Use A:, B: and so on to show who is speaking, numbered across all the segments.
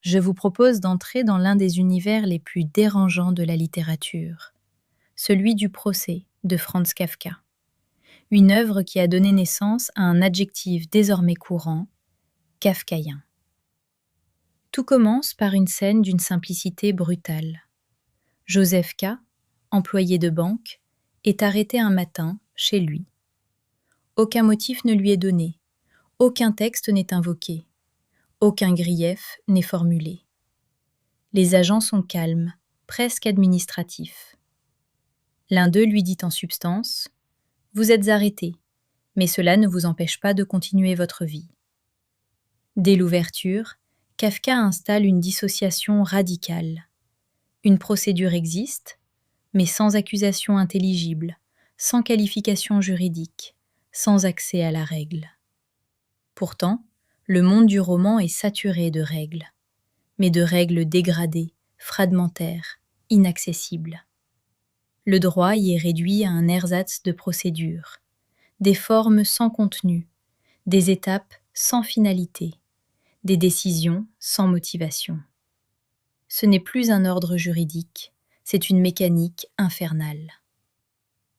A: je vous propose d'entrer dans l'un des univers les plus dérangeants de la littérature, celui du procès de Franz Kafka, une œuvre qui a donné naissance à un adjectif désormais courant, kafkaïen. Tout commence par une scène d'une simplicité brutale. Joseph K., employé de banque, est arrêté un matin chez lui. Aucun motif ne lui est donné, aucun texte n'est invoqué, aucun grief n'est formulé. Les agents sont calmes, presque administratifs. L'un d'eux lui dit en substance « Vous êtes arrêté, mais cela ne vous empêche pas de continuer votre vie. » Dès l'ouverture, Kafka installe une dissociation radicale. Une procédure existe, mais sans accusation intelligible, sans qualification juridique, sans accès à la règle. Pourtant, le monde du roman est saturé de règles, mais de règles dégradées, fragmentaires, inaccessibles. Le droit y est réduit à un ersatz de procédures, des formes sans contenu, des étapes sans finalité, des décisions sans motivation. Ce n'est plus un ordre juridique, c'est une mécanique infernale.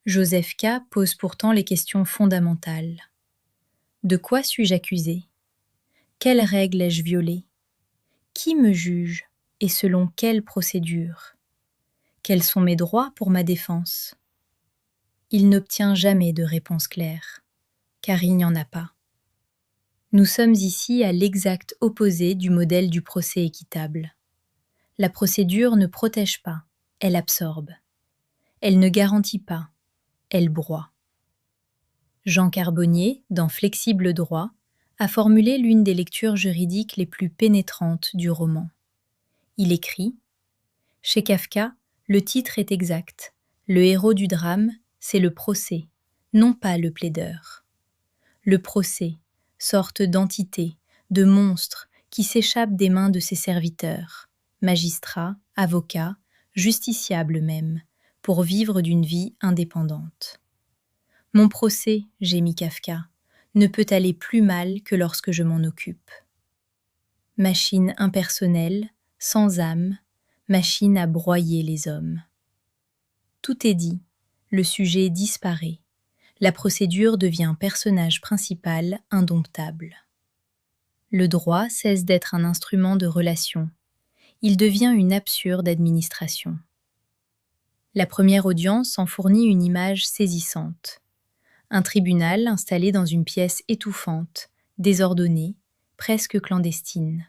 A: Joseph K. pose pourtant les questions fondamentales. De quoi suis-je accusé ? Quelles règles ai-je violées ? Qui me juge et selon quelle procédure ? Quels sont mes droits pour ma défense ? Il n'obtient jamais de réponse claire, car il n'y en a pas. Nous sommes ici à l'exact opposé du modèle du procès équitable. La procédure ne protège pas, elle absorbe. Elle ne garantit pas, elle broie. Jean Carbonnier, dans Flexible droit, a formulé l'une des lectures juridiques les plus pénétrantes du roman. Il écrit « Chez Kafka, le titre est exact. Le héros du drame, c'est le procès, non pas le plaideur. Le procès, sorte d'entité, de monstre qui s'échappe des mains de ses serviteurs, magistrats, avocats, justiciables même, pour vivre d'une vie indépendante. Mon procès, gémit Kafka, ne peut aller plus mal que lorsque je m'en occupe. Machine impersonnelle, sans âme, machine à broyer les hommes. Tout est dit, le sujet disparaît, la procédure devient personnage principal indomptable. Le droit cesse d'être un instrument de relation, il devient une absurde administration. La première audience en fournit une image saisissante. Un tribunal installé dans une pièce étouffante, désordonnée, presque clandestine.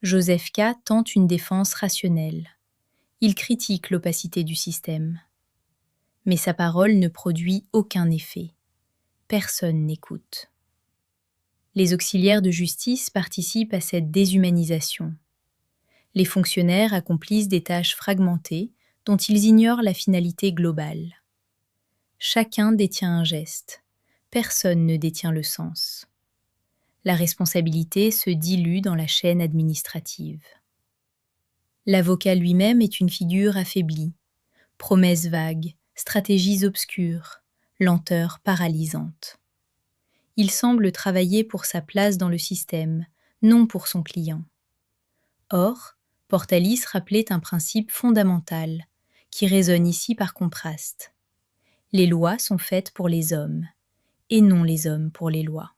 A: Joseph K. tente une défense rationnelle. Il critique l'opacité du système. Mais sa parole ne produit aucun effet. Personne n'écoute. Les auxiliaires de justice participent à cette déshumanisation. Les fonctionnaires accomplissent des tâches fragmentées dont ils ignorent la finalité globale. Chacun détient un geste, personne ne détient le sens. La responsabilité se dilue dans la chaîne administrative. L'avocat lui-même est une figure affaiblie, promesses vagues, stratégies obscures, lenteur paralysante. Il semble travailler pour sa place dans le système, non pour son client. Or, Portalis rappelait un principe fondamental, qui résonne ici par contraste. Les lois sont faites pour les hommes, et non les hommes pour les lois.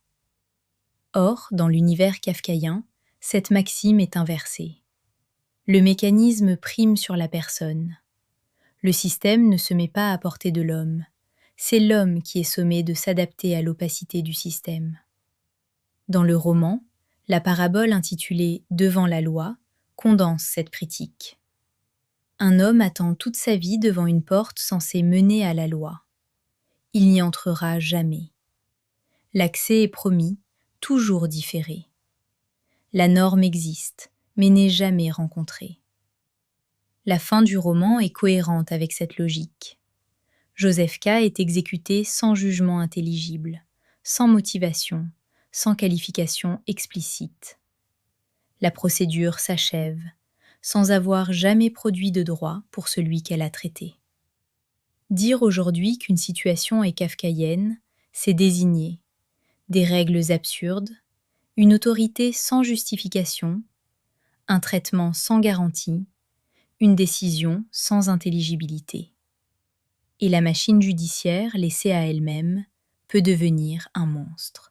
A: Or, dans l'univers kafkaïen, cette maxime est inversée. Le mécanisme prime sur la personne. Le système ne se met pas à portée de l'homme. C'est l'homme qui est sommé de s'adapter à l'opacité du système. Dans le roman, la parabole intitulée « Devant la loi » condense cette critique. Un homme attend toute sa vie devant une porte censée mener à la loi. Il n'y entrera jamais. L'accès est promis, toujours différé. La norme existe, mais n'est jamais rencontrée. La fin du roman est cohérente avec cette logique. Joseph K. est exécuté sans jugement intelligible, sans motivation, sans qualification explicite. La procédure s'achève, sans avoir jamais produit de droit pour celui qu'elle a traité. Dire aujourd'hui qu'une situation est kafkaïenne, c'est désigner des règles absurdes, une autorité sans justification, un traitement sans garantie, une décision sans intelligibilité. Et la machine judiciaire, laissée à elle-même, peut devenir un monstre.